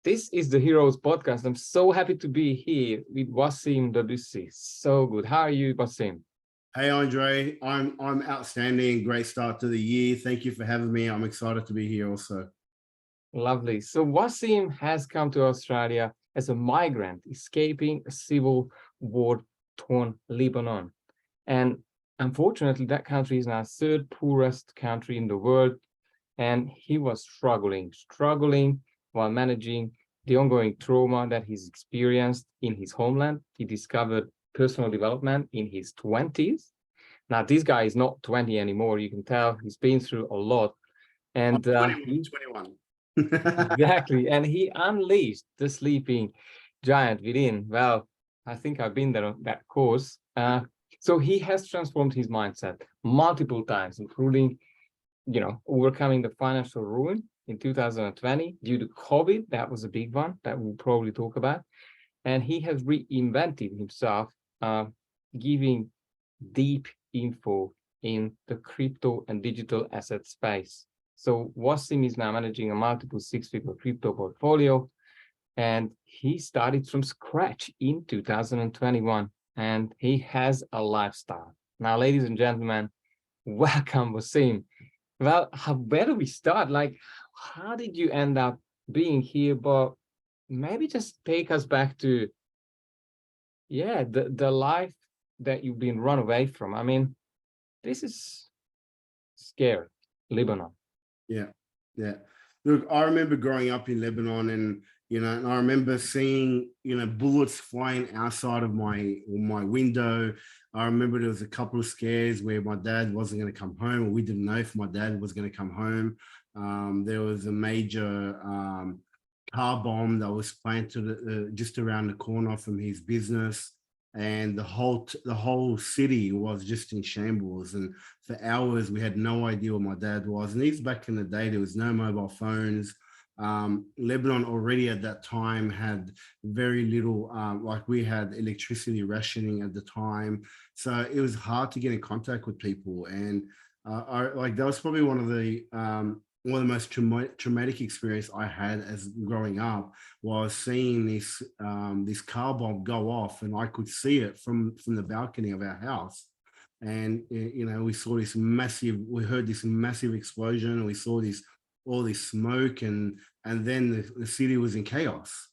This is the Heroes Podcast. I'm so happy to be here with Wassim Dabboussi. So good. How are you, Wassim? Hey Andre, I'm outstanding. Great start to the year. Thank you for having me. I'm excited to be here also. Lovely. So Wassim has come to Australia as a migrant, escaping a civil war-torn Lebanon. And unfortunately, that country is now third poorest country in the world. And he was struggling while managing the ongoing trauma that he's experienced in his homeland. He discovered personal development in his 20s. Now, this guy is not 20 anymore. You can tell he's been through a lot. I'm And 21. exactly. And he unleashed the sleeping giant within. Well, I think I've been there on that course. So he has transformed his mindset multiple times, including overcoming the financial ruin in 2020 due to COVID. That was a big one that we'll probably talk about. And he has reinvented himself, giving deep info in the crypto and digital asset space. So Wassim is now managing a multiple six-figure crypto portfolio, and he started from scratch in 2021, and he has a lifestyle. Now, ladies and gentlemen, welcome, Wassim. Well, where do we start? Like, how did you end up being here? But maybe just take us back to, yeah, the life that you've been run away from. I mean, this is scary, Lebanon. Yeah, yeah. Look, I remember growing up in Lebanon, and I remember seeing bullets flying outside of my window. I remember there was a couple of scares where my dad wasn't going to come home, or we didn't know if my dad was going to come home. There was a major car bomb that was planted just around the corner from his business, and the whole city was just in shambles. And for hours we had no idea where my dad was. And these back in the day, there was no mobile phones. Lebanon already at that time had very little, like we had electricity rationing at the time, so it was hard to get in contact with people. And like that was probably one of the most traumatic experience I had as growing up, was seeing this car bomb go off, and I could see it from the balcony of our house. And we heard this massive explosion, we saw all this smoke, and then the city was in chaos.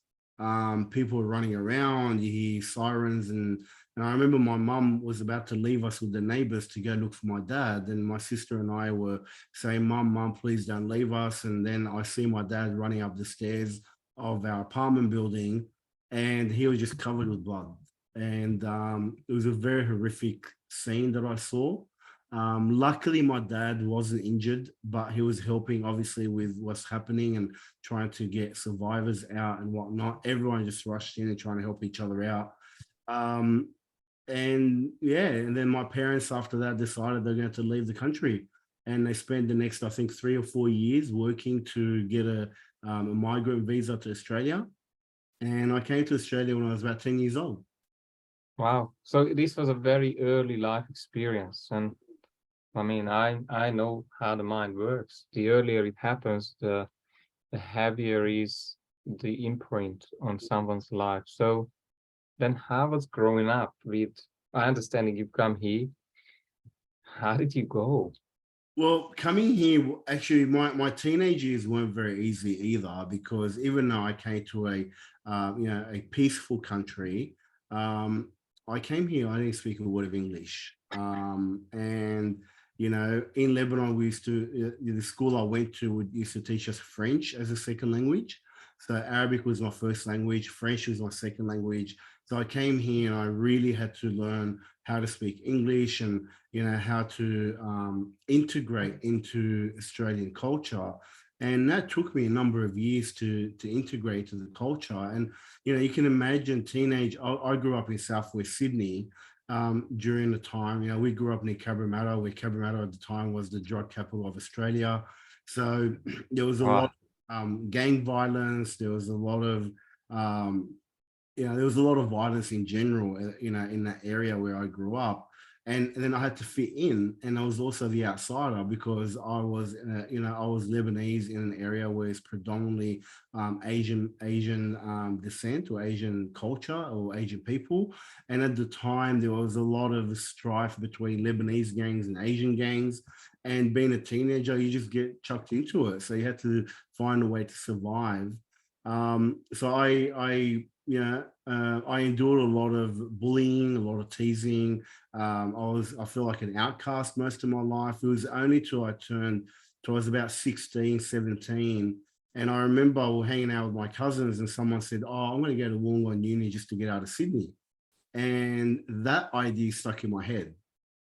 People were running around, you hear sirens, and I remember my mum was about to leave us with the neighbors to go look for my dad, and my sister and I were saying, Mum, please don't leave us. And then I see my dad running up the stairs of our apartment building, and he was just covered with blood. And it was a very horrific scene that I saw. Luckily, my dad wasn't injured, but he was helping obviously with what's happening and trying to get survivors out and whatnot. Everyone just rushed in and trying to help each other out. Um, and yeah, and then my parents after that decided they're going to leave the country, and they spent the next, I think, 3 or 4 years working to get a migrant visa to Australia. And I came to Australia when I was about 10 years old. Wow. So this was a very early life experience. And I mean, I know how the mind works. The earlier it happens, the heavier is the imprint on someone's life. So then how was growing up with, I understanding you've come here. How did you go? Well, coming here, actually, my teenage years weren't very easy either, because even though I came to a peaceful country, um, I came here, I didn't speak a word of English. And in Lebanon, we used to the school I went to used to teach us French as a second language. So Arabic was my first language, French was my second language. So I came here and I really had to learn how to speak English, and how to integrate into Australian culture. And that took me a number of years to integrate to the culture. And you can imagine teenage. I grew up in Southwest Sydney during the time. We grew up near Cabramatta, where Cabramatta at the time was the drug capital of Australia. So there was a lot Wow. of gang violence. There was a lot of there was a lot of violence in general, in that area where I grew up. and then I had to fit in, and I was also the outsider because I was, I was Lebanese in an area where it's predominantly Asian descent or Asian culture or Asian people, and at the time there was a lot of strife between Lebanese gangs and Asian gangs, and being a teenager, you just get chucked into it, so you had to find a way to survive. So I endured a lot of bullying, a lot of teasing. I feel like an outcast most of my life. It was only till I was about 16, 17. And I remember I was hanging out with my cousins and someone said, "Oh, I'm going to go to Wollongong Uni just to get out of Sydney." And that idea stuck in my head.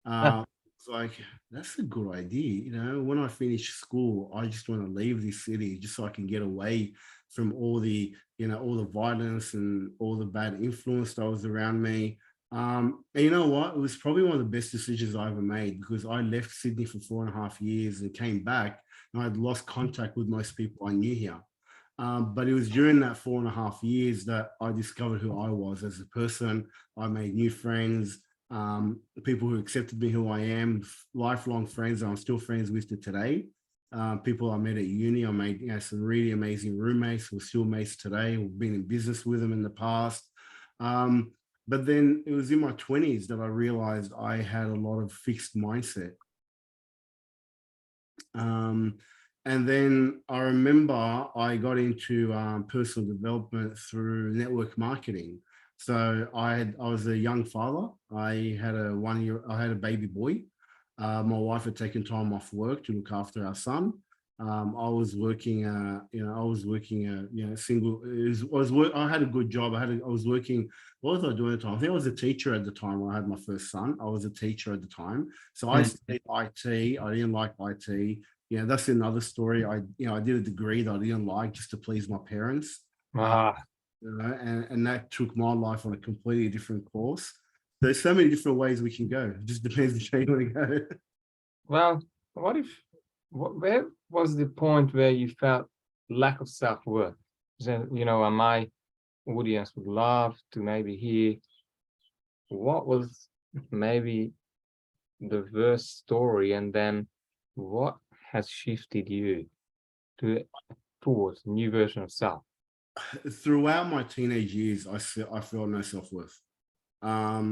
It's like, that's a good idea. When I finish school, I just want to leave this city just so I can get away from all the violence and all the bad influence that was around me. And you know what? It was probably one of the best decisions I ever made, because I left Sydney for 4.5 years and came back, and I'd lost contact with most people I knew here. But it was during that 4.5 years that I discovered who I was as a person. I made new friends, people who accepted me who I am, lifelong friends that I'm still friends with to today. People I met at uni, I made some really amazing roommates who are still mates today. We've been in business with them in the past. But then it was in my 20s that I realized I had a lot of fixed mindset. And then I remember I got into personal development through network marketing. So I was a young father. I had a baby boy. My wife had taken time off work to look after our son. I was working, single. I had a good job. I was working. What was I doing at the time? I think I was a teacher at the time when I had my first son. I was a teacher at the time. So I studied IT. I didn't like IT. Yeah, that's another story. I did a degree that I didn't like just to please my parents. Ah, And that took my life on a completely different course. There's so many different ways we can go. It just depends which way you want to go. well, where was the point where you felt lack of self-worth? Then, and my audience would love to maybe hear what was maybe the worst story, and then what has shifted you to towards a new version of self. Throughout my teenage years, I felt no self-worth. I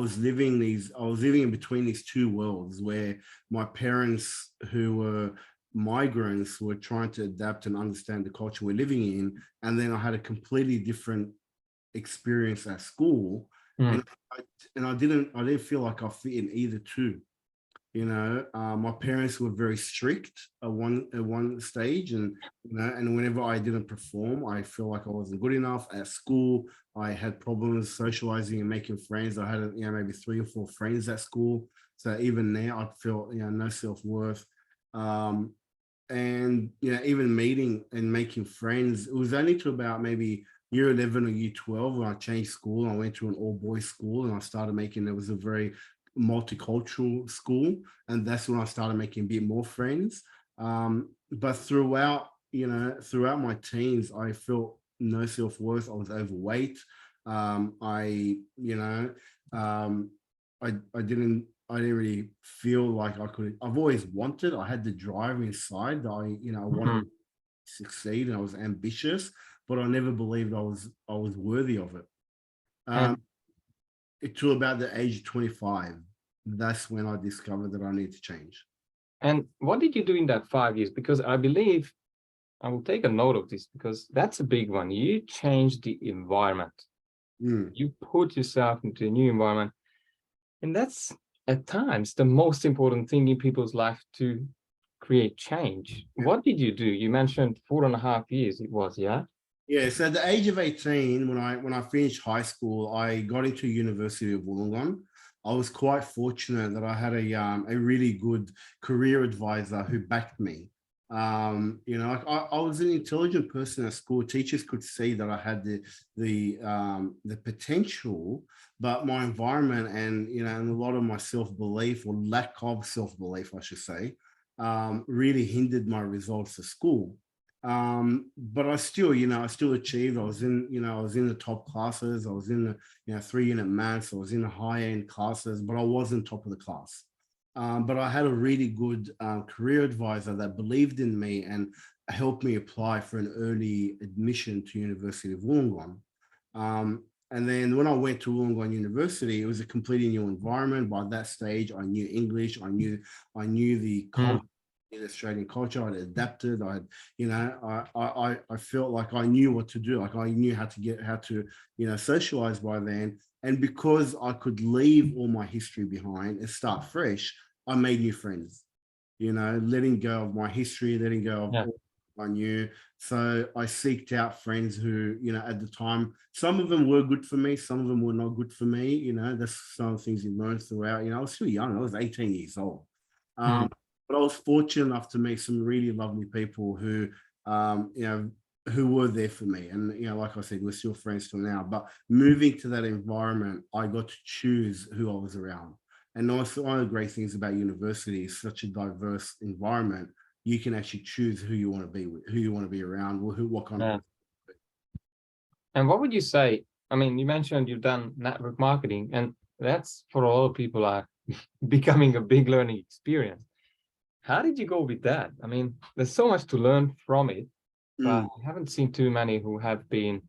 was living in between these two worlds where my parents, who were migrants, were trying to adapt and understand the culture we're living in. And then I had a completely different experience at school. Mm. And I didn't feel like I fit in either two. My parents were very strict at one stage, and whenever I didn't perform, I feel like I wasn't good enough at school. I had problems socializing and making friends. I had maybe 3 or 4 friends at school, so even there I felt no self-worth. And even meeting and making friends, it was only to about maybe year 11 or year 12 when I changed school. I went to an all-boys school, and I started making, it was a very multicultural school, and that's when I started making a bit more friends. But throughout my teens, I felt no self-worth. I was overweight. I you know I didn't really feel like I could. I've always wanted. I had the drive inside that I wanted to succeed, and I was ambitious, but I never believed I was worthy of it. And To about the age of 25, that's when I discovered that I need to change. and what did you do in that 5 years? Because I believe I will take a note of this, because that's a big one. You changed the environment. You put yourself into a new environment, and that's at times the most important thing in people's life, to create change. What did you do? You mentioned 4.5 years it was, yeah? Yeah, so at the age of 18, when I finished high school, I got into University of Wollongong. I was quite fortunate that I had a really good career advisor who backed me. I was an intelligent person at school. Teachers could see that I had the potential, but my environment and a lot of my self-belief, or lack of self-belief, I should say, really hindered my results at school. But I still, I still achieved. I was in the top classes. I was in the, 3-unit maths. I was in the high-end classes, but I wasn't top of the class. But I had a really good career advisor that believed in me and helped me apply for an early admission to University of Wollongong. And then when I went to Wollongong University, it was a completely new environment. By that stage, I knew English. I knew the culture, in Australian culture. I'd adapted. I felt like I knew what to do. Like I knew how to socialize by then. And because I could leave all my history behind and start fresh, I made new friends. Letting go of my history, letting go of all I knew. So I seeked out friends who, at the time, some of them were good for me, some of them were not good for me. That's some of the things you learn throughout. I was still young. I was 18 years old. But I was fortunate enough to meet some really lovely people who, who were there for me. And, like I said, we're still friends till now. But moving to that environment, I got to choose who I was around. And also, one of the great things about university is such a diverse environment. You can actually choose who you want to be with, who you want to be around, what kind of. And what would you say? I mean, you mentioned you've done network marketing, and that's for a lot of people are becoming a big learning experience. How did you go with that? I mean, there's so much to learn from it, but I haven't seen too many who have been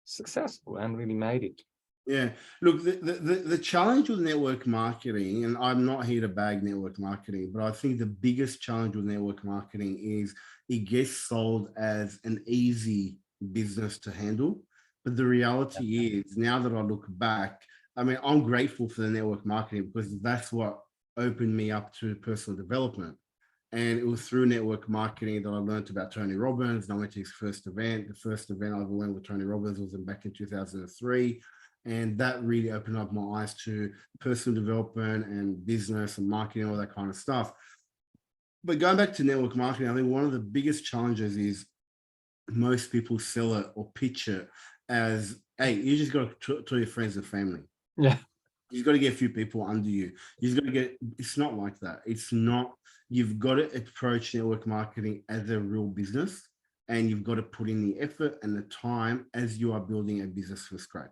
successful and really made it. Yeah, look, the challenge with network marketing, and I'm not here to bag network marketing, but I think the biggest challenge with network marketing is it gets sold as an easy business to handle. But the reality is, now that I look back, I mean, I'm grateful for the network marketing because that's what opened me up to personal development. And it was through network marketing that I learned about Tony Robbins. And I went to his first event. The first event I ever went with Tony Robbins was back in 2003. And that really opened up my eyes to personal development and business and marketing, all that kind of stuff. But going back to network marketing, I think one of the biggest challenges is most people sell it or pitch it as, hey, you just got to tell your friends and family. Yeah. You've got to get a few people under you. You've got to get, it's not like that. It's not, you've got to approach network marketing as a real business, and you've got to put in the effort and the time as you are building a business from scratch.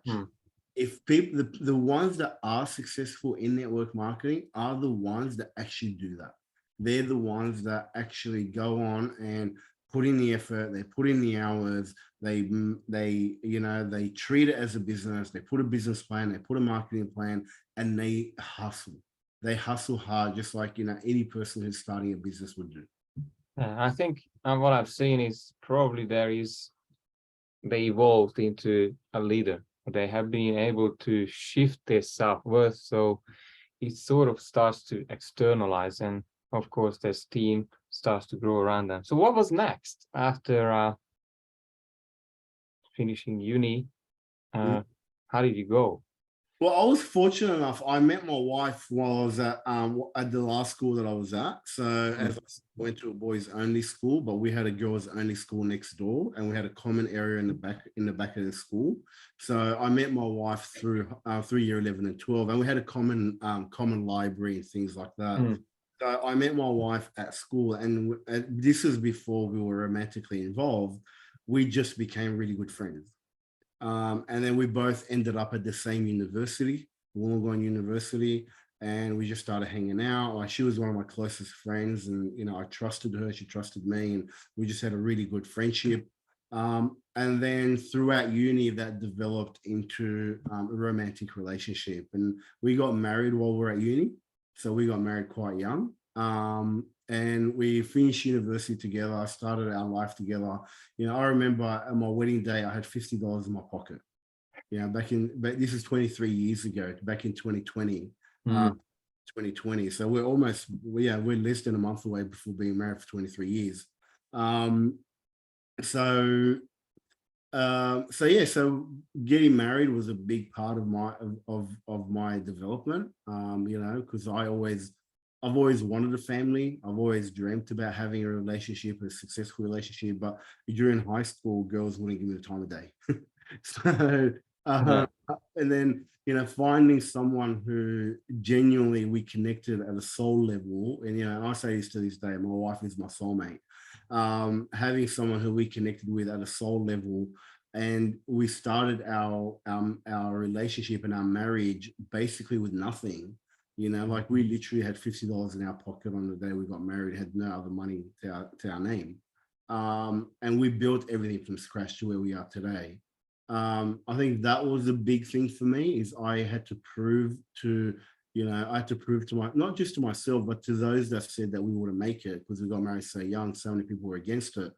If people, the ones that are successful in network marketing are the ones that actually do that. They're the ones that actually go on and put in the effort, they put in the hours, they treat it as a business, they put a business plan, they put a marketing plan, and they hustle. They hustle hard, just like, any person who's starting a business would do. I think what I've seen is probably they evolved into a leader. They have been able to shift their self-worth, so it sort of starts to externalize, and of course this team starts to grow around them. So what was next after finishing uni? How did you go? Well, I was fortunate enough. I met my wife while I was at the last school that I was at. So as I went to a boys only school, but we had a girls only school next door, and we had a common area in the back of the school. So I met my wife through year 11 and 12, and we had a common library and things like that. So I met my wife at school, and this is before we were romantically involved. We just became really good friends. And then we both ended up at the same university, Wollongong University, and we just started hanging out. Like, she was one of my closest friends, and I trusted her, she trusted me, and we just had a really good friendship. And then throughout uni, that developed into a romantic relationship, and we got married while we were at uni. So we got married quite young. And we finished university together. I started our life together. I remember at my wedding day, I had $50 in my pocket. But this is 23 years ago, back in 2020. 2020. So we're less than a month away before being married for 23 years. So getting married was a big part of my development. Because I've always wanted a family. I've always dreamt about having a relationship, a successful relationship. But during high school, girls wouldn't give me the time of day. So, and then, finding someone who genuinely we connected at a soul level. And, I say this to this day, my wife is my soulmate. having someone who we connected with at a soul level. And we started our relationship and our marriage basically with nothing. Like we literally had $50 in our pocket on the day we got married, had no other money to our name. And we built everything from scratch to where we are today. I think that was a big thing for me, is I had to prove to, I had to prove to not just to myself, but to those that said that we wouldn't make it because we got married so young, so many people were against it.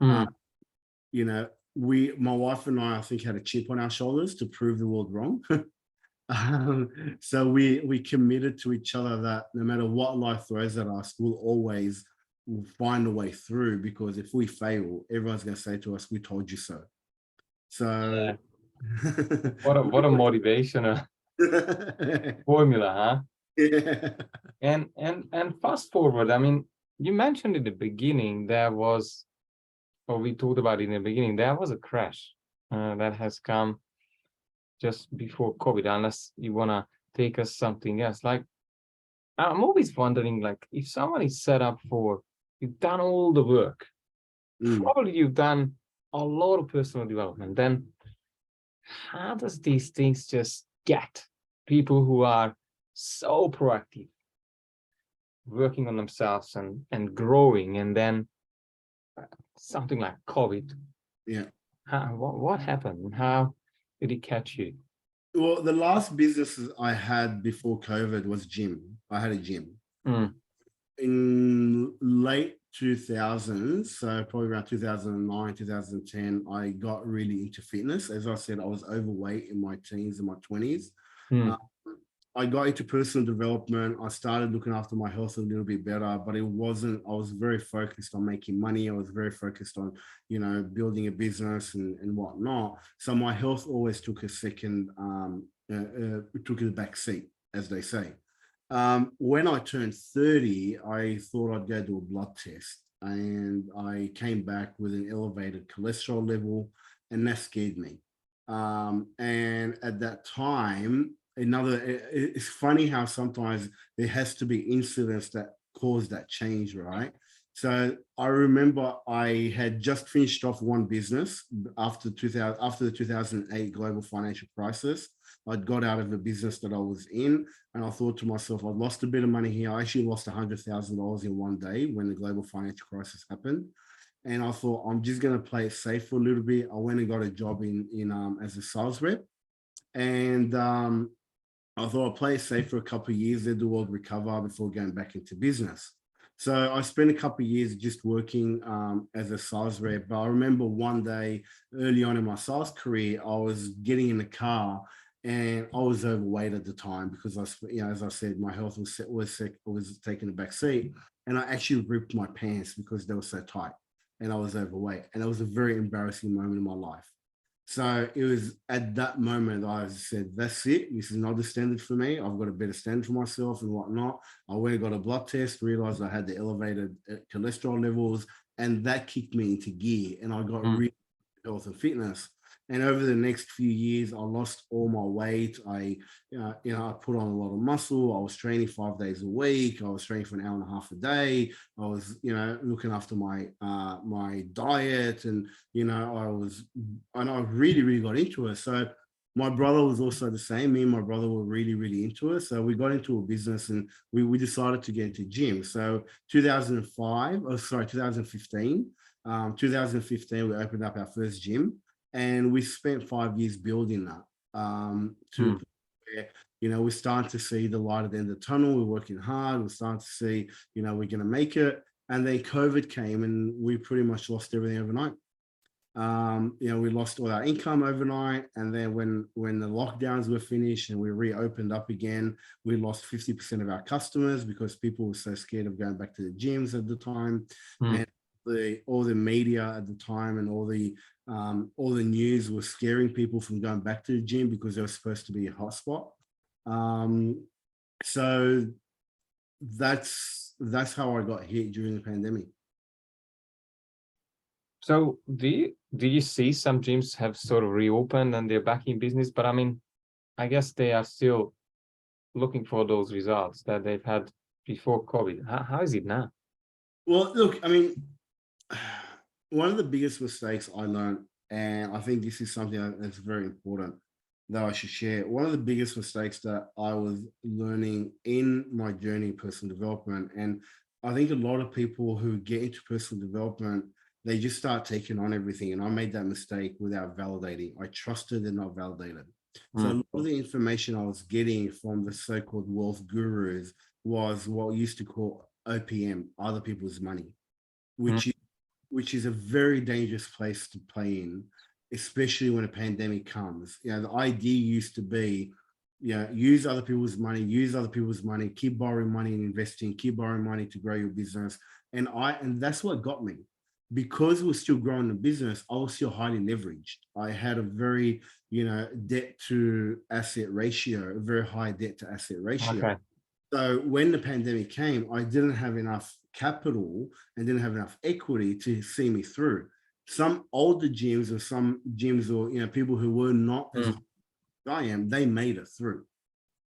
Mm. My wife and I think, had a chip on our shoulders to prove the world wrong. So we committed to each other that no matter what life throws at us, we'll find a way through, because if we fail, everyone's going to say to us, "We told you so." So what a motivational formula, huh? Yeah. And fast forward, I mean, you mentioned in the beginning there was, or we talked about in the beginning, there was a crash that has come just before COVID, unless you want to take us something else. Like, I'm always wondering, like, if someone is set up for, you've done all the work, probably you've done a lot of personal development, then how does these things just get people who are so proactive, working on themselves and growing, and then something like COVID? Yeah. What happened? How did it catch you? Well, the last businesses I had before COVID was gym. I had a gym. In late 2000s, so probably around 2009, 2010, I got really into fitness. As I said, I was overweight in my teens and my 20s. I got into personal development. I started looking after my health a little bit better, but I was very focused on making money. I was very focused on, building a business and whatnot. So my health always took a back seat, as they say. When I turned 30, I thought I'd go do a blood test, and I came back with an elevated cholesterol level, and that scared me. And at that time, it's funny how sometimes there has to be incidents that cause that change, right? So I remember I had just finished off one business after the 2008 global financial crisis. I'd got out of the business that I was in, and I thought to myself, I'd lost a bit of money here. I actually lost $100,000 in one day when the global financial crisis happened. And I thought, I'm just going to play it safe for a little bit. I went and got a job as a sales rep. And I thought I'd play it safe for a couple of years, let the world recover before going back into business. So I spent a couple of years just working as a sales rep. But I remember one day early on in my sales career, I was getting in the car, and I was overweight at the time because as I said, my health was taking a back seat, and I actually ripped my pants because they were so tight, and I was overweight, and it was a very embarrassing moment in my life. So it was at that moment I said, that's it. This is not the standard for me. I've got a better standard for myself and whatnot. I went and got a blood test, realized I had the elevated cholesterol levels, and that kicked me into gear, and I got really health and fitness. And over the next few years, I lost all my weight. I put on a lot of muscle. I was training 5 days a week. I was training for an hour and a half a day. I was, looking after my my diet, and I really, really got into it. So my brother was also the same. Me and my brother were really, really into it. So we got into a business, and we decided to get into gym. So 2015, 2015, we opened up our first gym. And we spent 5 years building that we're starting to see the light at the end of the tunnel. We're working hard. We're starting to see, we're going to make it. And then COVID came, and we pretty much lost everything overnight. We lost all our income overnight. And then when the lockdowns were finished and we reopened up again, we lost 50% of our customers because people were so scared of going back to the gyms at the time. And all the media at the time and all the news was scaring people from going back to the gym because they were supposed to be a hotspot. So that's how I got hit during the pandemic. So do you see some gyms have sort of reopened and they're back in business? But I mean, I guess they are still looking for those results that they've had before COVID. How is it now? Well, look, I mean, one of the biggest mistakes I learned, and I think this is something that's very important that I should share. One of the biggest mistakes that I was learning in my journey in personal development, and I think a lot of people who get into personal development, they just start taking on everything. And I made that mistake without validating. I trusted and not validated. So a Mm, lot of the information I was getting from the so-called wealth gurus was what we used to call OPM, other people's money, mm, which which is a very dangerous place to play in, especially when a pandemic comes. You know, the idea used to be, you know, use other people's money, keep borrowing money and investing, keep borrowing money to grow your business. And that's what got me. Because we're still growing the business, I was still highly leveraged. I had a very, debt to asset ratio, a very high debt to asset ratio. okay. So when the pandemic came, I didn't have enough capital and didn't have enough equity to see me through. Some older gyms or some gyms or people who were not as high Mm, as I am, they made it through.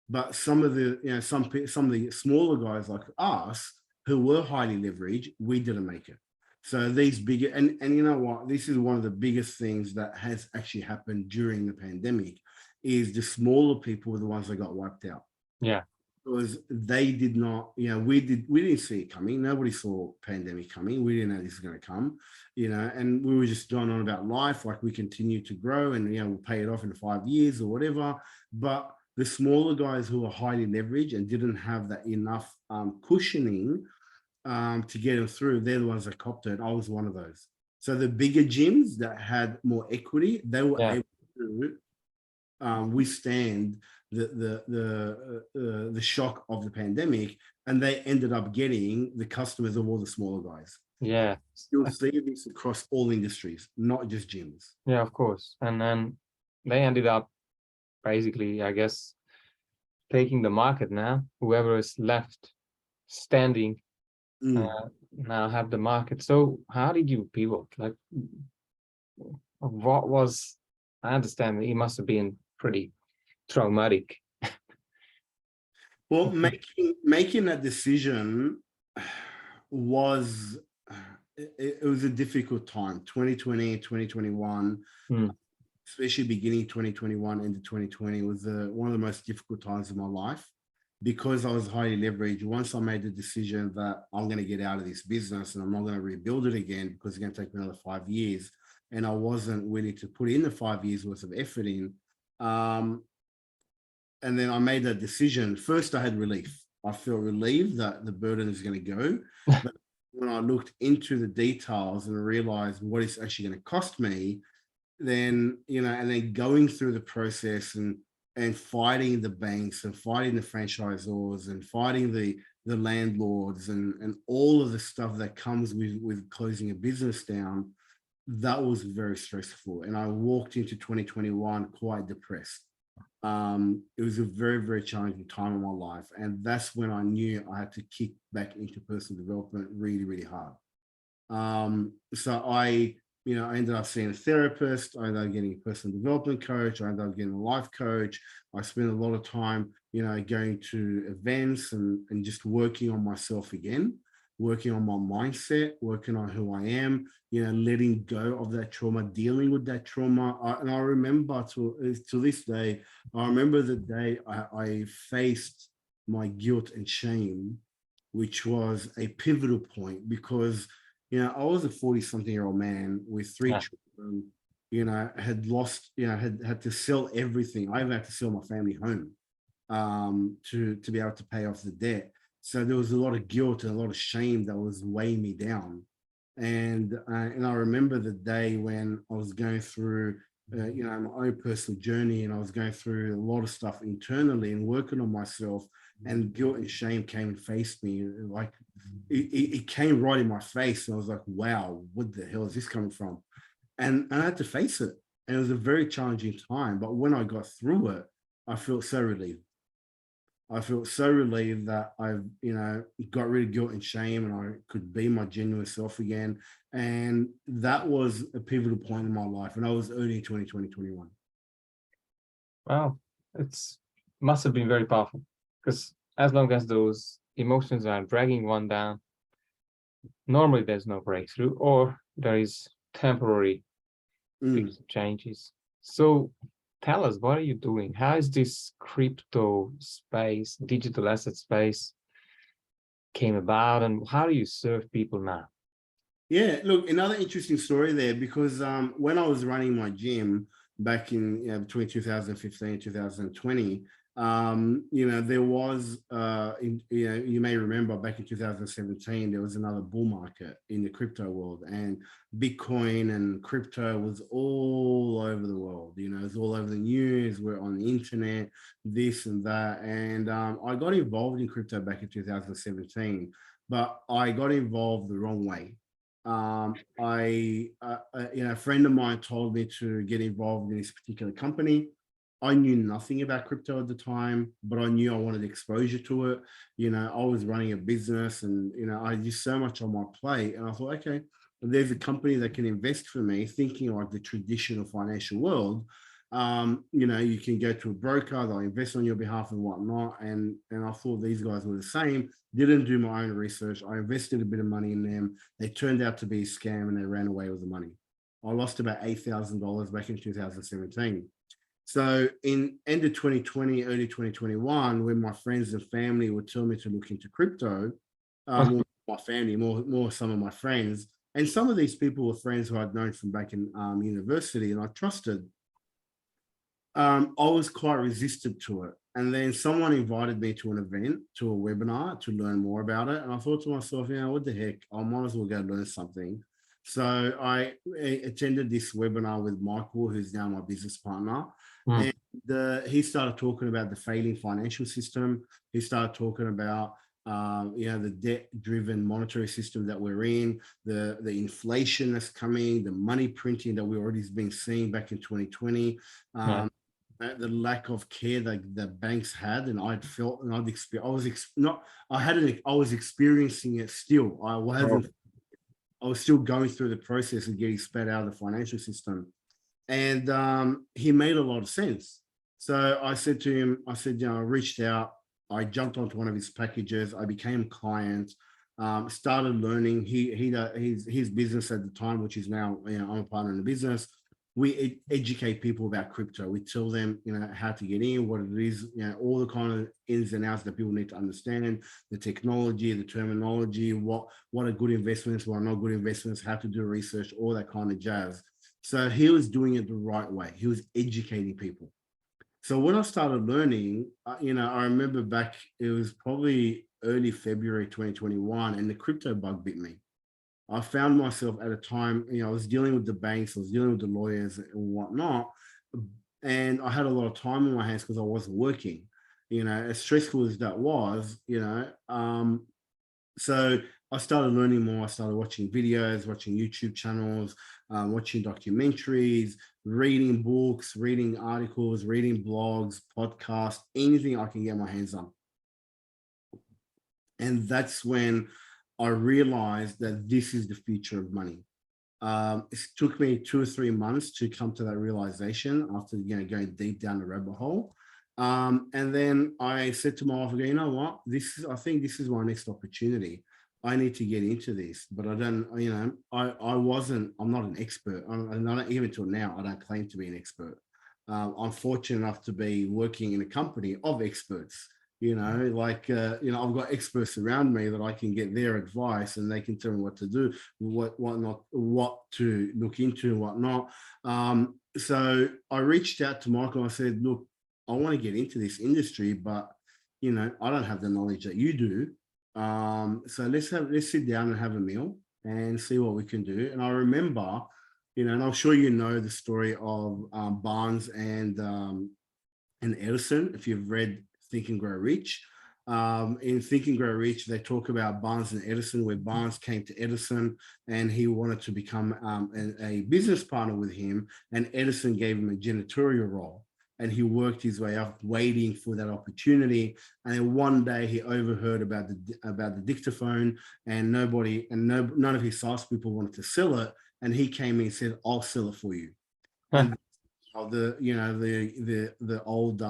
But some of the some of the smaller guys like us who were highly leveraged, we didn't make it. So these bigger and you know what? This is one of the biggest things that has actually happened during the pandemic is the smaller people were the ones that got wiped out yeah. because they did not, we didn't see it coming. Nobody saw pandemic coming. We didn't know this was going to come, and we were just going on about life, like we continue to grow and we'll pay it off in 5 years or whatever. But the smaller guys who are highly leveraged and didn't have that enough cushioning to get them through, they're the ones that copped it. I was one of those. So the bigger gyms that had more equity, they were Yeah. able to withstand the shock of the pandemic, and they ended up getting the customers of all the smaller guys. Yeah. You'll see this across all industries, not just gyms. Yeah, of course. And then they ended up basically, I guess, taking the market now. Whoever is left standing Mm. now have the market. So how did you pivot? Like, what was, I understand that it must have been pretty traumatic. Well, making that decision was it was a difficult time. 2020, 2021. Mm, Especially beginning 2021 into 2020 was one of the most difficult times of my life because I was highly leveraged. Once I made the decision that I'm going to get out of this business and I'm not going to rebuild it again because it's going to take me another 5 years, and I wasn't willing to put in the 5 years worth of effort in. And then I made that decision. First, I had relief. I felt relieved that the burden is going to go. But when I looked into the details and realized what it's actually going to cost me, then and then going through the process and fighting the banks and fighting the franchisors and fighting the landlords and all of the stuff that comes with closing a business down, that was very stressful. And I walked into 2021 quite depressed. It was a very, very challenging time in my life. And that's when I knew I had to kick back into personal development really, really hard. So I ended up seeing a therapist. I ended up getting a personal development coach. I ended up getting a life coach. I spent a lot of time, going to events and just working on myself again, working on my mindset, working on who I am, letting go of that trauma, dealing with that trauma. And I remember to this day, I remember the day I faced my guilt and shame, which was a pivotal point because I was a 40-something-year-old man with three yeah. children, had lost, had to sell everything. I even had to sell my family home to be able to pay off the debt. So there was a lot of guilt and a lot of shame that was weighing me down. And I remember the day when I was going through, my own personal journey, and I was going through a lot of stuff internally and working on myself, and guilt and shame came and faced me. Like it came right in my face, and I was like, "Wow, what the hell is this coming from?" And I had to face it, and it was a very challenging time. But when I got through it, I felt so relieved. I felt so relieved that I've, got rid of guilt and shame and I could be my genuine self again. And that was a pivotal point in my life. And I was early 2020, 21. Well, it's must have been very powerful because as long as those emotions are dragging one down, normally there's no breakthrough, or there is temporary Mm. fixed changes. So tell us, what are you doing? How is this crypto space, digital asset space came about, and how do you serve people now? Yeah, look, another interesting story there, because when I was running my gym back in, between 2015 and 2020, there was, you may remember back in 2017, there was another bull market in the crypto world, and Bitcoin and crypto was all over the world. It was all over the news, we're on the internet, this and that. And I got involved in crypto back in 2017, but I got involved the wrong way. A friend of mine told me to get involved in this particular company. I knew nothing about crypto at the time, but I knew I wanted exposure to it. I was running a business, and I had just so much on my plate, and I thought, okay, there's a company that can invest for me, thinking like the traditional financial world. You can go to a broker, they'll invest on your behalf and whatnot. And I thought these guys were the same. Didn't do my own research. I invested a bit of money in them. They turned out to be a scam, and they ran away with the money. I lost about $8,000 back in 2017. So in end of 2020, early 2021, when my friends and family would tell me to look into crypto, more my family, more some of my friends, and some of these people were friends who I'd known from back in university, and I trusted. I was quite resistant to it. And then someone invited me to an event, to a webinar, to learn more about it. And I thought to myself, what the heck? I might as well go learn something. So I attended this webinar with Michael, who's now my business partner. Mm. And he started talking about the failing financial system. He started talking about the debt-driven monetary system that we're in, the inflation that's coming, the money printing that we already been seeing back in 2020. Yeah. The lack of care that the banks had, and I'd felt, and I'd experienced, not, I hadn't, I was experiencing it still. Oh. I was still going through the process of getting spat out of the financial system. And he made a lot of sense. So I said to him, I reached out, I jumped onto one of his packages, I became a client, started learning. His business at the time, which is now, I'm a partner in the business. We educate people about crypto. We tell them, how to get in, what it is, all the kind of ins and outs that people need to understand, the technology, the terminology, what are good investments, what are not good investments, how to do research, all that kind of jazz. So he was doing it the right way. He was educating people. So when I started learning, I remember back, it was probably early February 2021, and the crypto bug bit me. I found myself at a time, I was dealing with the banks, I was dealing with the lawyers and whatnot, and I had a lot of time on my hands because I wasn't working. As stressful as that was, so I started learning more. I started watching videos, watching YouTube channels, watching documentaries, reading books, reading articles, reading blogs, podcasts, anything I can get my hands on. And that's when I realized that this is the future of money. It took me 2 or 3 months to come to that realization after going deep down the rabbit hole. And then I said to my wife, you know what, I think this is my next opportunity. I need to get into this, but I don't, I'm not an expert. I'm not, even till now, I don't claim to be an expert. I'm fortunate enough to be working in a company of experts. I've got experts around me that I can get their advice, and they can tell me what to do, what not, what to look into, what not. So I reached out to Michael. I said, look, I want to get into this industry, but I don't have the knowledge that you do. So let's sit down and have a meal and see what we can do. And I remember, and I'm sure the story of Barnes and Edison, if you've read Think and Grow Rich. In Think and Grow Rich, they talk about Barnes and Edison, where Barnes came to Edison and he wanted to become a business partner with him, and Edison gave him a janitorial role. And he worked his way up, waiting for that opportunity. And then one day he overheard about the dictaphone, and none of his salespeople wanted to sell it. And he came in and said, "I'll sell it for you." And the old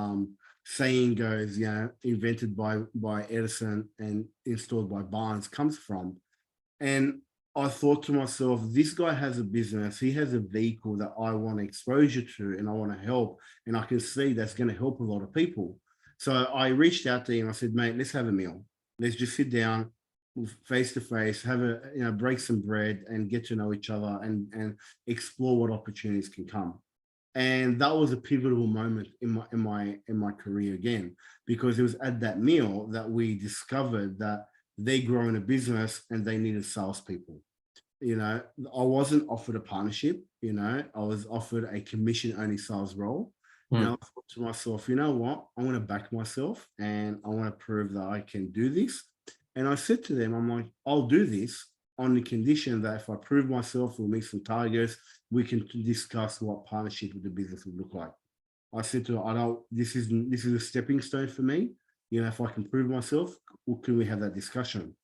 saying goes, invented by Edison and installed by Barnes, comes from. And I thought to myself, this guy has a business, he has a vehicle that I want exposure to and I want to help. And I can see that's going to help a lot of people. So I reached out to him. I said, mate, let's have a meal. Let's just sit down face to face, have a, break some bread and get to know each other and explore what opportunities can come. And that was a pivotal moment in my career again, because it was at that meal that we discovered that they grow in a business and they needed salespeople. I wasn't offered a partnership. I was offered a commission only sales role. And I thought to myself, you know what? I want to back myself and I want to prove that I can do this. And I said to them, I'm like, I'll do this on the condition that if I prove myself, we'll meet some targets, we can discuss what partnership with the business would look like. I said to her, this is a stepping stone for me. If I can prove myself, can we have that discussion?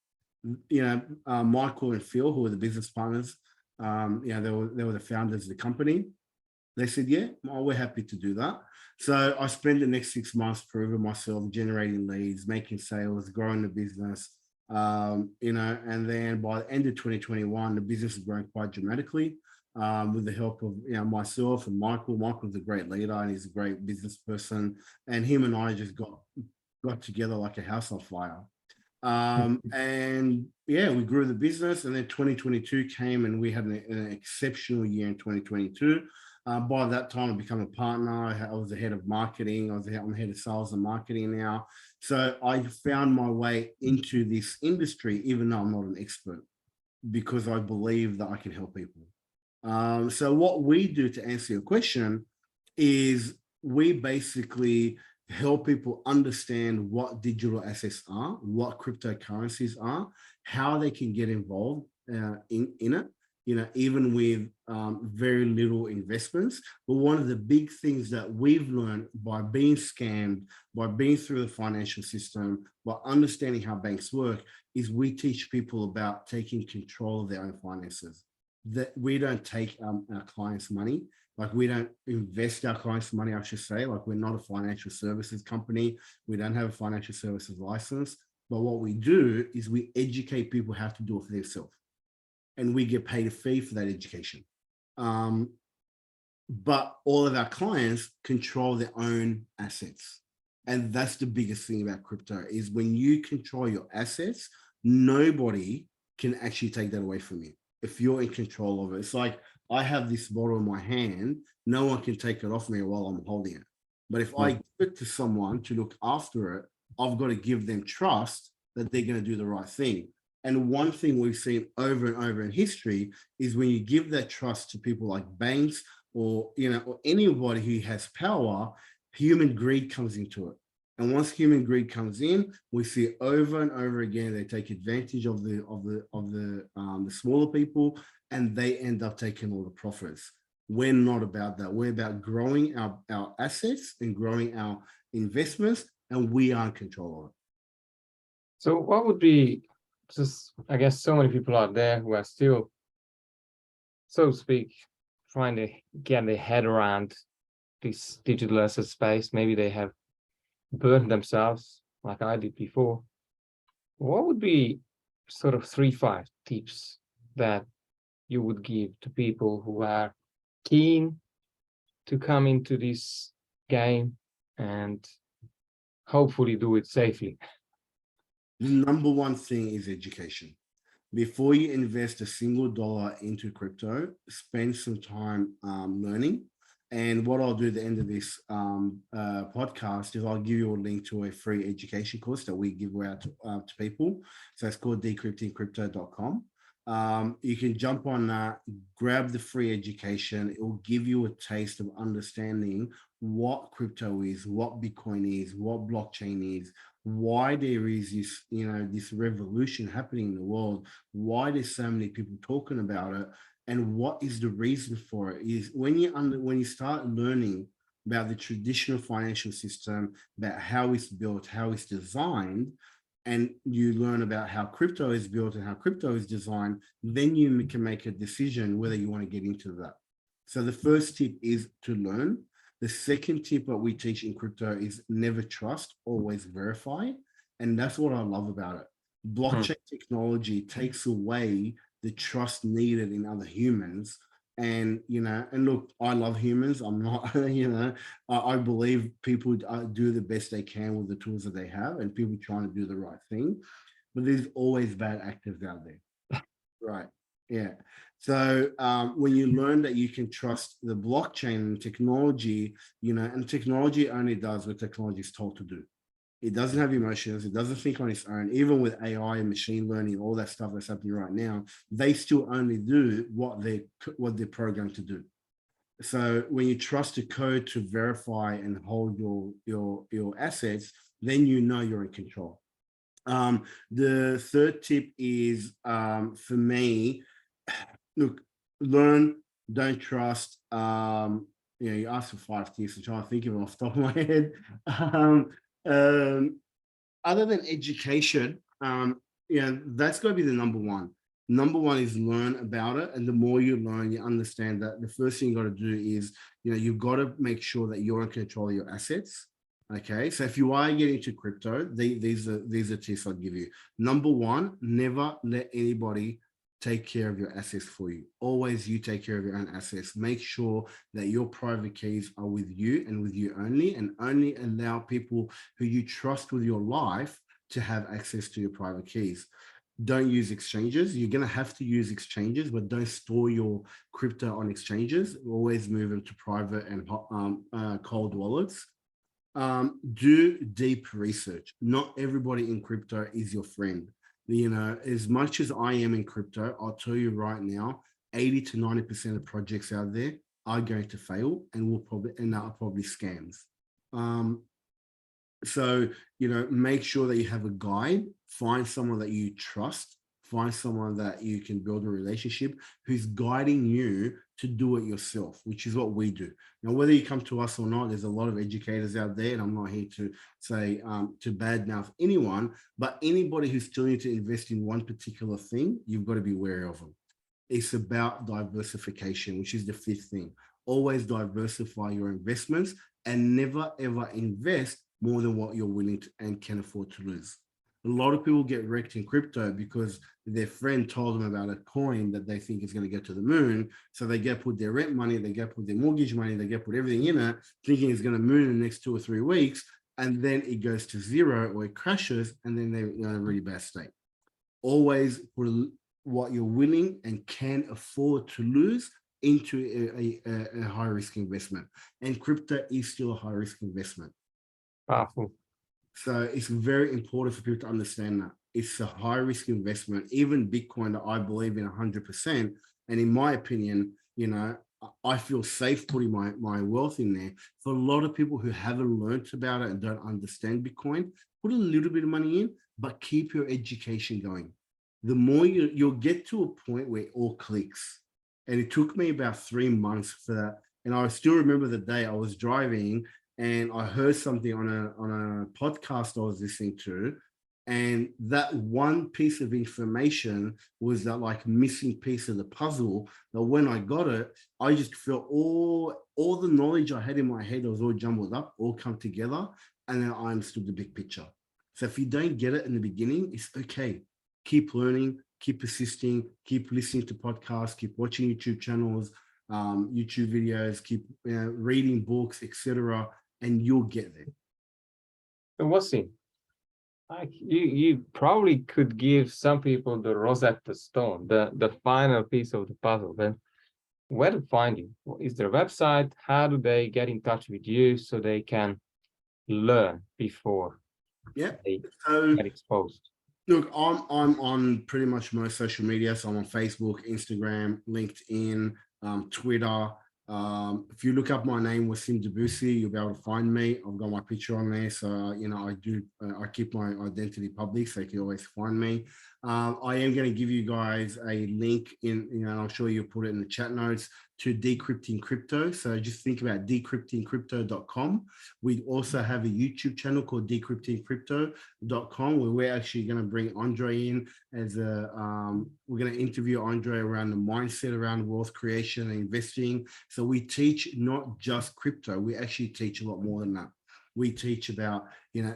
Michael and Phil, who were the business partners, they were the founders of the company. They said, yeah, well, we're happy to do that. So I spent the next 6 months proving myself, generating leads, making sales, growing the business, and then by the end of 2021, the business has grown quite dramatically with the help of myself and Michael. Michael's a great leader and he's a great business person. And him and I just got together like a house on fire. And yeah, we grew the business, and then 2022 came and we had an exceptional year in 2022. By that time, I became a partner. I was the head of marketing. I'm the head of sales and marketing now. So I found my way into this industry, even though I'm not an expert, because I believe that I can help people. So what we do, to answer your question, is we basically help people understand what digital assets are, what cryptocurrencies are, how they can get involved in it, even with very little investments. But one of the big things that we've learned by being scammed, by being through the financial system, by understanding how banks work, is we teach people about taking control of their own finances. That we don't take our clients' money. Like, we don't invest our clients' money, I should say. Like, we're not a financial services company. We don't have a financial services license. But what we do is we educate people how to do it for themselves. And we get paid a fee for that education. But all of our clients control their own assets. And that's the biggest thing about crypto, is when you control your assets, nobody can actually take that away from you if you're in control of it. It's like, I have this bottle in my hand, no one can take it off me while I'm holding it. But if I give it to someone to look after it, I've got to give them trust that they're going to do the right thing. And one thing we've seen over and over in history is when you give that trust to people like banks or anybody who has power, human greed comes into it. And once human greed comes in, we see over and over again, they take advantage of the smaller people, and they end up taking all the profits. We're not about that. We're about growing our assets and growing our investments, and we are in control of it. So what would be, just, I guess so many people out there who are still, so to speak, trying to get their head around this digital asset space. Maybe they have burned themselves like I did before. What would be sort of 3-5 tips that you would give to people who are keen to come into this game and hopefully do it safely? The number one thing is education. Before you invest a single dollar into crypto, spend some time learning. And what I'll do at the end of this podcast is I'll give you a link to a free education course that we give out to people. So it's called decryptingcrypto.com. You can jump on that, grab the free education. It will give you a taste of understanding what crypto is, what Bitcoin is, what blockchain is, why there is this, this revolution happening in the world, why there's so many people talking about it, and what is the reason for it. Is when you start learning about the traditional financial system, about how it's built, how it's designed, and you learn about how crypto is built and how crypto is designed, then you can make a decision whether you want to get into that. So the first tip is to learn. The second tip that we teach in crypto is never trust, always verify. And that's what I love about it. Blockchain technology takes away the trust needed in other humans. And, and look, I love humans. I'm not, I believe people do the best they can with the tools that they have, and people trying to do the right thing. But there's always bad actors out there. Right. Yeah. So when you learn that you can trust the blockchain and technology, and technology only does what technology is told to do. It doesn't have emotions. It doesn't think on its own. Even with AI and machine learning, all that stuff that's happening right now, they still only do what they're programmed to do. So when you trust the code to verify and hold your assets, then you're in control. The third tip is for me, look, learn, don't trust. You asked for 5 tips, which I think of them off the top of my head. Other than education, that's going to be the number one. Number one is learn about it. And the more you learn, you understand that the first thing you got to do is, you've got to make sure that you're in control of your assets. Okay. So if you are getting into crypto, these are tips I'll give you. Number one, never let anybody take care of your assets for you. Always you take care of your own assets. Make sure that your private keys are with you and with you only, and only allow people who you trust with your life to have access to your private keys. Don't use exchanges. You're going to have to use exchanges, but don't store your crypto on exchanges. Always move them to private and cold wallets. Do deep research. Not everybody in crypto is your friend. As much as I am in crypto, I'll tell you right now, 80 to 90% of projects out there are going to fail and are probably scams. So, make sure that you have a guide, find someone that you trust, find someone that you can build a relationship who's guiding you to do it yourself, which is what we do. Now, whether you come to us or not, there's a lot of educators out there, and I'm not here to say to badmouth anyone, but anybody who's still need to invest in one particular thing, you've got to be wary of them. It's about diversification, which is the 5th thing. Always diversify your investments and never, ever invest more than what you're willing to and can afford to lose. A lot of people get wrecked in crypto because their friend told them about a coin that they think is going to get to the moon. So they get put their rent money, they get put their mortgage money, they get put everything in it, thinking it's going to moon in the next 2 or 3 weeks. And then it goes to zero or it crashes, and then they're in a really bad state. Always put what you're willing and can afford to lose into a high risk investment. And crypto is still a high risk investment. Powerful. So it's very important for people to understand that it's a high risk investment. Even Bitcoin, that I believe in 100%. And in my opinion, I feel safe putting my wealth in there. For a lot of people who haven't learned about it and don't understand Bitcoin, put a little bit of money in, but keep your education going. The more you'll get to a point where it all clicks. And it took me about 3 months for that. And I still remember the day I was driving and I heard something on a podcast I was listening to, and that one piece of information was that like missing piece of the puzzle. That when I got it, I just felt all the knowledge I had in my head was all jumbled up, all come together, and then I understood the big picture. So if you don't get it in the beginning, it's okay. Keep learning, keep persisting, keep listening to podcasts, keep watching YouTube channels, YouTube videos, keep reading books, etc., and you'll get there. So Wassim, you probably could give some people the Rosetta Stone, the final piece of the puzzle. Then where to find you? Is there a website? How do they get in touch with you so they can learn before they get exposed? Look, I'm on pretty much most social media. So I'm on Facebook, Instagram, LinkedIn, Twitter. If you look up my name, Wassim Dabboussi, you'll be able to find me. I've got my picture on there. So, I keep my identity public, so you can always find me. I am going to give you guys a link and I'm sure you'll put it in the chat notes, to Decrypting Crypto. So just think about decryptingcrypto.com. We also have a YouTube channel called decryptingcrypto.com, where we're actually going to bring Andre in as we're going to interview Andre around the mindset around wealth creation and investing. So we teach not just crypto, we actually teach a lot more than that. We teach about,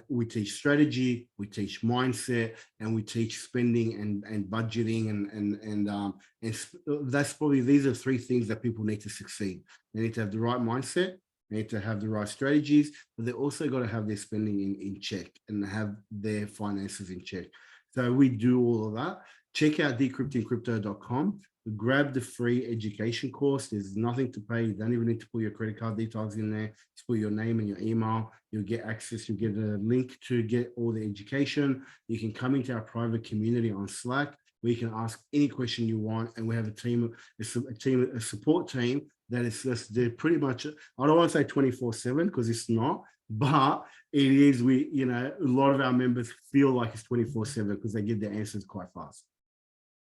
we teach strategy, we teach mindset, and we teach spending and budgeting that's probably, these are three things that people need to succeed. They need to have the right mindset, they need to have the right strategies, but they also got to have their spending in check and have their finances in check. So we do all of that. Check out decryptingcrypto.com. Grab the free education course. There's nothing to pay. You don't even need to put your credit card details in there. Just put your name and your email. You'll get access. You'll get a link to get all the education. You can come into our private community on Slack where you can ask any question you want. And we have a support team that is just, they're pretty much, I don't want to say 24/7 because it's not, but it is, a lot of our members feel like it's 24/7 because they get their answers quite fast.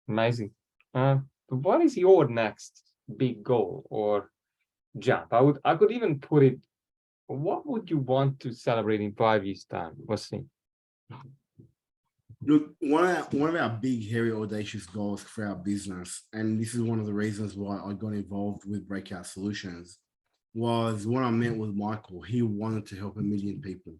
Amazing. What is your next big goal or jump? I could even put it, what would you want to celebrate in 5 years' time? Wassim? Look, one of our big, hairy, audacious goals for our business, and this is one of the reasons why I got involved with Breakout Solutions, was when I met with Michael. He wanted to help 1 million people.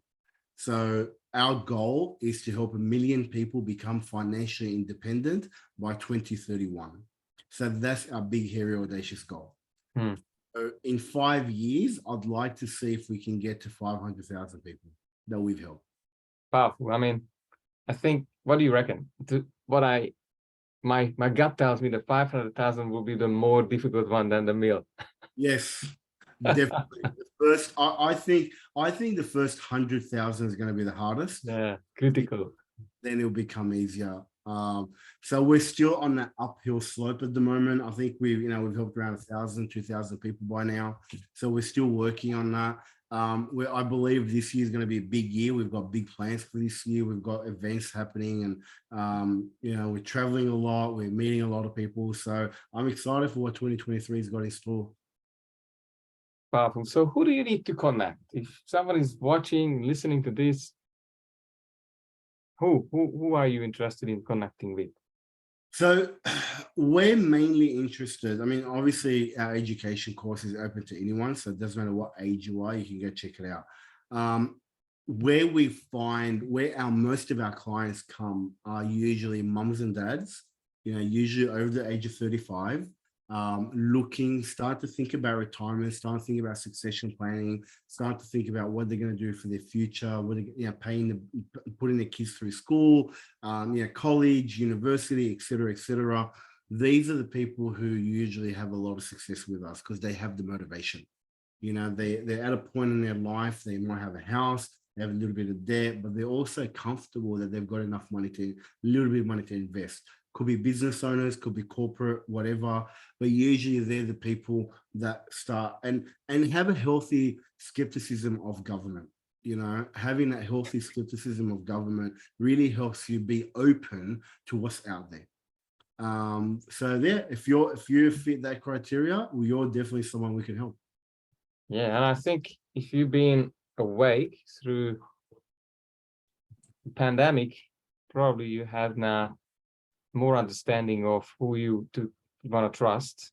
So our goal is to help 1 million people become financially independent by 2031. So that's our big, hairy, audacious goal. So in 5 years, I'd like to see if we can get to 500,000 people that we've helped. Powerful. I mean, I think, what do you reckon? My gut tells me that 500,000 will be the more difficult one than the meal. Yes, definitely. I think the first 100,000 is going to be the hardest. Yeah, critical. Then it'll become easier. So we're still on that uphill slope at the moment. I think we've helped around 1,000, 2,000 people by now. So we're still working on that. I believe this year is going to be a big year. We've got big plans for this year. We've got events happening, and we're traveling a lot. We're meeting a lot of people. So I'm excited for what 2023 has got in store. Powerful. So who do you need to connect? If someone is watching, listening to this, who are you interested in connecting with? So we're mainly interested. I mean, obviously our education course is open to anyone. So it doesn't matter what age you are, you can go check it out. Where most of our clients come are usually mums and dads, usually over the age of 35, start to think about retirement, start to think about succession planning, start to think about what they're going to do for their future, what they're putting their kids through school, college, university, et cetera. These are the people who usually have a lot of success with us because they have the motivation. They're at a point in their life, they might have a house, they have a little bit of debt, but they're also comfortable that they've got enough money a little bit of money to invest. Could be business owners, could be corporate, whatever. But usually they're the people that start and have a healthy skepticism of government. Having that healthy skepticism of government really helps you be open to what's out there. So yeah, if you fit that criteria, well, you're definitely someone we can help. Yeah, and I think if you've been awake through the pandemic, probably you have now more understanding of who you want to trust,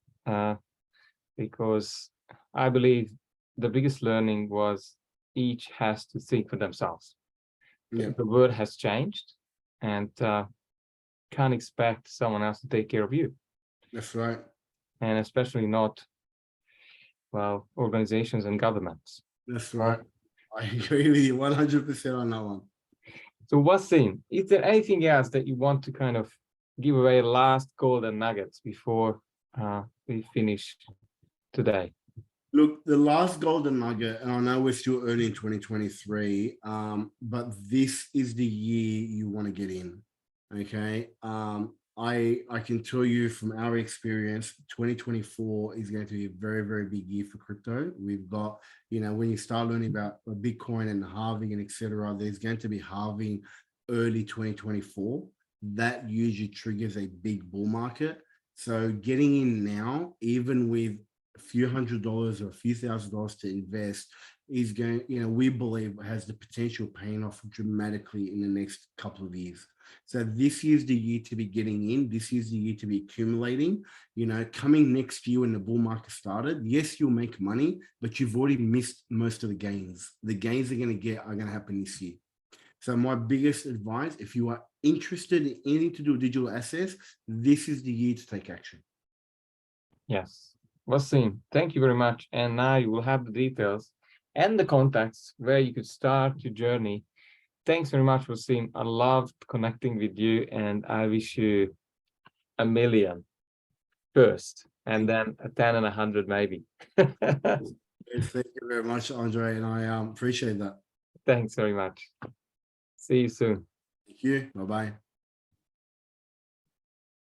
because I believe the biggest learning was each has to think for themselves. Yeah. The world has changed, and can't expect someone else to take care of you. That's right. And especially not, well, organizations and governments. That's right. I agree with you 100% on that one. So Wassim, is there anything else that you want to kind of give away last golden nuggets before we finish today? Look, the last golden nugget, and I know we're still early in 2023, but this is the year you want to get in, okay? I can tell you from our experience, 2024 is going to be a very, very big year for crypto. We've got, when you start learning about Bitcoin and halving and et cetera, there's going to be halving early 2024. That usually triggers a big bull market. So getting in now, even with a few $100s or a few $1,000s to invest is going, we believe has the potential of paying off dramatically in the next couple of years. So this is the year to be getting in. This is the year to be accumulating. Coming next year when the bull market started, yes, you'll make money, but you've already missed most of the gains. The gains are going to happen this year. So my biggest advice, if you are interested in anything to do with digital assets, this is the year to take action. Yes. Wassim, thank you very much. And now you will have the details and the contacts where you could start your journey. Thanks very much, Wassim. I loved connecting with you, and I wish you a million first, and then a 10 and 100 maybe. Yes, thank you very much, Andre, and I appreciate that. Thanks very much. See you soon. Thank you. Bye-bye.